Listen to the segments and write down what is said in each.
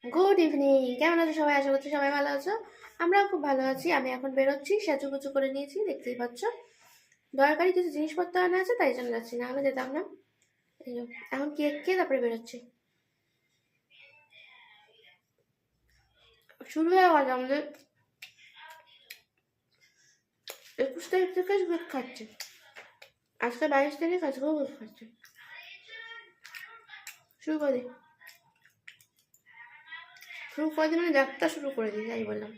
Good evening. কেমন আছো সবাই? আশা করছি সবাই ভালো আছো। আমরাও খুব ভালো আছি। আমি এখন বেরোচ্ছি, সাজুগুজু করে নিয়েছি, দেখতেই পাচ্ছ। দরকারি কিছু জিনিসপত্র আনা আছে, তাই জন্য যাচ্ছি, না হলে যেতাম না। এই যে, এখন কেক খেয়ে তারপরে বেরোচ্ছি। শুরু হয়ে গেছে আমাদের 21 তারিখ থেকে কেক খাচ্ছে। আজকে 22 তারিখ, আজকেও কেক খাচ্ছে। শুরু করে দিই, মানে যাত্রা শুরু করে দিই, তাই বললাম।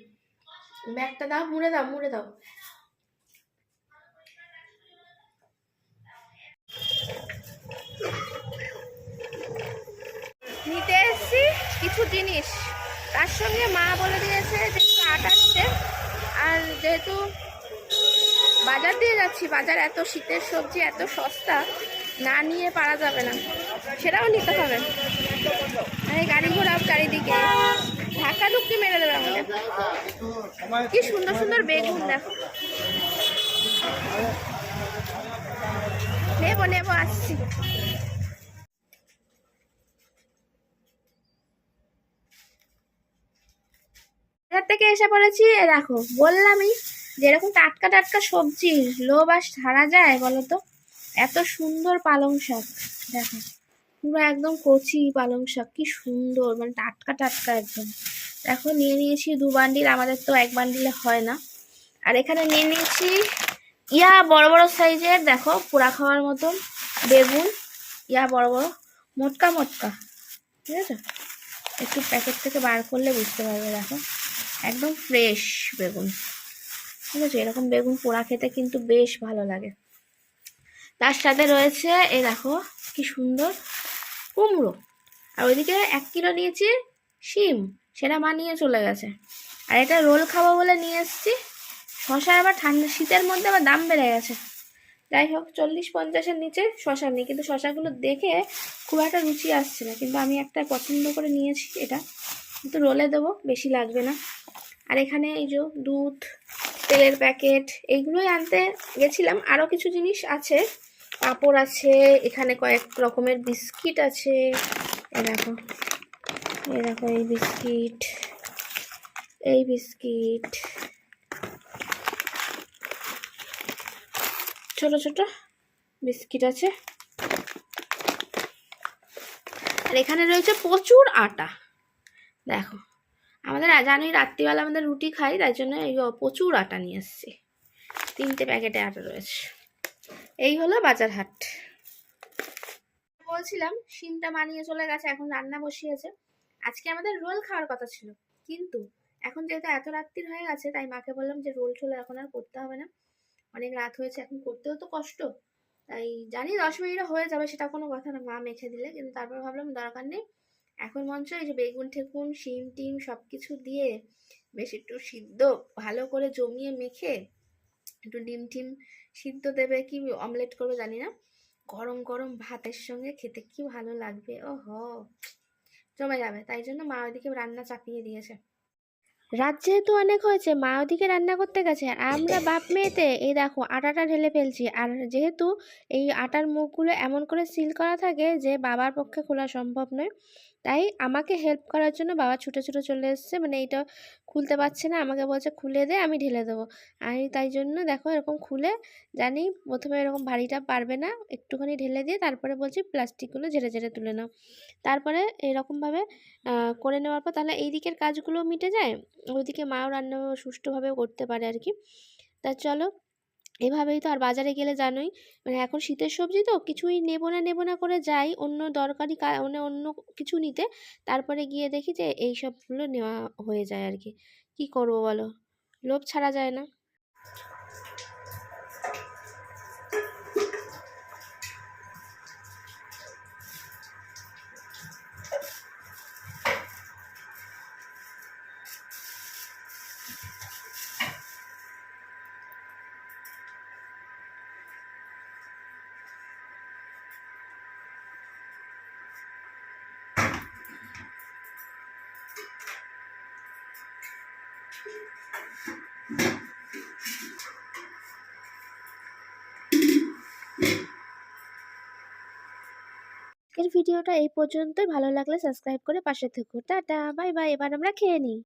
ব্যাগটা দাও, মুড়ে দাও, মুড়ে দাও। নিতে এসেছি কিছু জিনিস, তার সঙ্গে মা বলে দিয়েছে যে একটু আটা নিতে। আর যেহেতু বাজার দিয়ে যাচ্ছি, বাজার এত শীতের সবজি এত সস্তা, না নিয়ে পারা যাবে না, সেটাও নিতে হবে। এই গাড়ি ঘোড়া চারিদিকে, ধাক্কা ধুক্কি মেরে দেবে আমাদের। কি সুন্দর সুন্দর বেগুন দেখো। নেবো নেবো, আসছি। বাজার থেকে এসে পড়েছি। দেখো, বললামই যে এরকম টাটকা টাটকা সবজি লোভ আর ছাড়া যায় বলো তো? এত সুন্দর পালং শাক দেখো, পুরো একদম কচি পালং শাক, কি সুন্দর, মানে টাটকা টাটকা একদম। দেখো, নিয়ে নিয়েছি 2 বান্ডিল, আমাদের তো 1 বান্ডিলে হয় না। আর এখানে নিয়ে নিয়েছি বড় বড় সাইজের, দেখো পোড়া খাওয়ার মতন বেগুন, বড় বড়, মোটকা মোটকা, ঠিক আছে? একটু প্যাকেট থেকে বার করলে বুঝতে পারবে। দেখো, একদম ফ্রেশ বেগুন, ঠিক আছে? এরকম বেগুন পোড়া খেতে কিন্তু বেশ ভালো লাগে। তার সাথে রয়েছে এই দেখো কি সুন্দর কুমড়ো। আর ওইদিকে 1 কিলো নিয়েছি শিম, সেটা মা নিয়ে চলে গেছে। আর এটা রোল খাবো বলে নিয়ে এসেছি। শশা আবার ঠান্ডা শীতের মধ্যে আবার দাম বেড়ে গেছে। যাই হোক, 40-50-এর নিচে শশা নেই, কিন্তু শশাগুলো দেখে খুব একটা রুচি আসছে না, কিন্তু আমি একটা পছন্দ করে নিয়েছি, এটা কিন্তু রোলে দেবো, বেশি লাগবে না। আর এখানে এই যে দুধ, তেলের প্যাকেট, এইগুলোই আনতে গেছিলাম। আরও কিছু জিনিস আছে, পাঁপড় আছে, এখানে কয়েক রকমের বিস্কিট আছে। এই দেখো, এই দেখো, এই বিস্কিট, এই বিস্কিট, ছোট ছোট বিস্কিট আছে। আর এখানে রয়েছে প্রচুর আটা। দেখো, আমাদের জানোই রাত্রিবেলা আমাদের রুটি খাই, তাই জন্য এই প্রচুর আটা নিয়ে এসেছি। 3টে প্যাকেটে আটা রয়েছে। এই হলো বাজার হাট। বলছিলাম শিমটা বানিয়ে চলে গেছে, এখন রান্না বসিয়েছে। আজকে আমাদের রোল খাওয়ার কথা ছিল, কিন্তু এখন যেহেতু এত রাত্রির হয়ে গেছে, তাই মাকে বললাম যে রোল ছোলে এখন আর করতে হবে না, অনেক রাত হয়েছে, এখন করতেও তো কষ্ট। তাই জানি 10 মিনিটে হয়ে যাবে, সেটা কোনো কথা না, মা মেখে দিলে। কিন্তু তারপর ভাবলাম দরকার নেই, এখন মঞ্চ এই যে বেগুন ঠেকুন শিম টিম সব কিছু দিয়ে বেশ একটু সিদ্ধ ভালো করে জমিয়ে মেখে, একটু ডিম টিম সিদ্ধ দেবে কি অমলেট করবে জানি না, গরম গরম ভাতের সঙ্গে খেতে কি ভালো লাগবে, ওহো, জমে যাবে। তাই জন্য মা ওইদিকে রান্না চাপিয়ে দিয়েছে। রাত যেহেতু অনেক হয়েছে, মা ওদিকে রান্না করতে গেছে, আর আমরা বাপ মেয়েতে এই দেখো আটাটা ঢেলে ফেলছি। আর যেহেতু এই আটার মুখগুলো এমন করে সিল করা থাকে যে বাবার পক্ষে খোলা সম্ভব নয়, তাই আমাকে হেল্প করার জন্য বাবা ছুটে ছুটে চলে এসছে। মানে এইটা খুলতে পারছে না, আমাকে বলছে খুলে দে, আমি ঢেলে দেবো। আমি তাই জন্য দেখো এরকম খুলে, জানি প্রথমে এরকম ভারীটা পারবে না, একটুখানি ঢেলে দিয়ে তারপরে বলছি প্লাস্টিকগুলো ঝেড়ে ঝেড়ে তুলে নাও। তারপরে এরকমভাবে করে নেওয়ার পর তাহলে এই দিকের কাজগুলো মিটে যায়, ওইদিকে মাও রান্না সুষ্ঠুভাবে করতে পারে আর কি। তা চলো, এভাবেই তো। আর বাজারে গেলে জানোই, মানে এখন শীতের সবজি তো কিছুই নেবো না করে যাই অন্য দরকারি মানে অন্য কিছু নিতে, তারপরে গিয়ে দেখি যে এই সবগুলো নেওয়া হয়ে যায় আর কি। কি করবো বলো, লোভ ছাড়া যায় না। আজকের ভিডিওটা এই পর্যন্তই। ভালো লাগলে সাবস্ক্রাইব করে পাশে থেকো। Tata, bye bye. এবার আমরা খেয়ে নিই।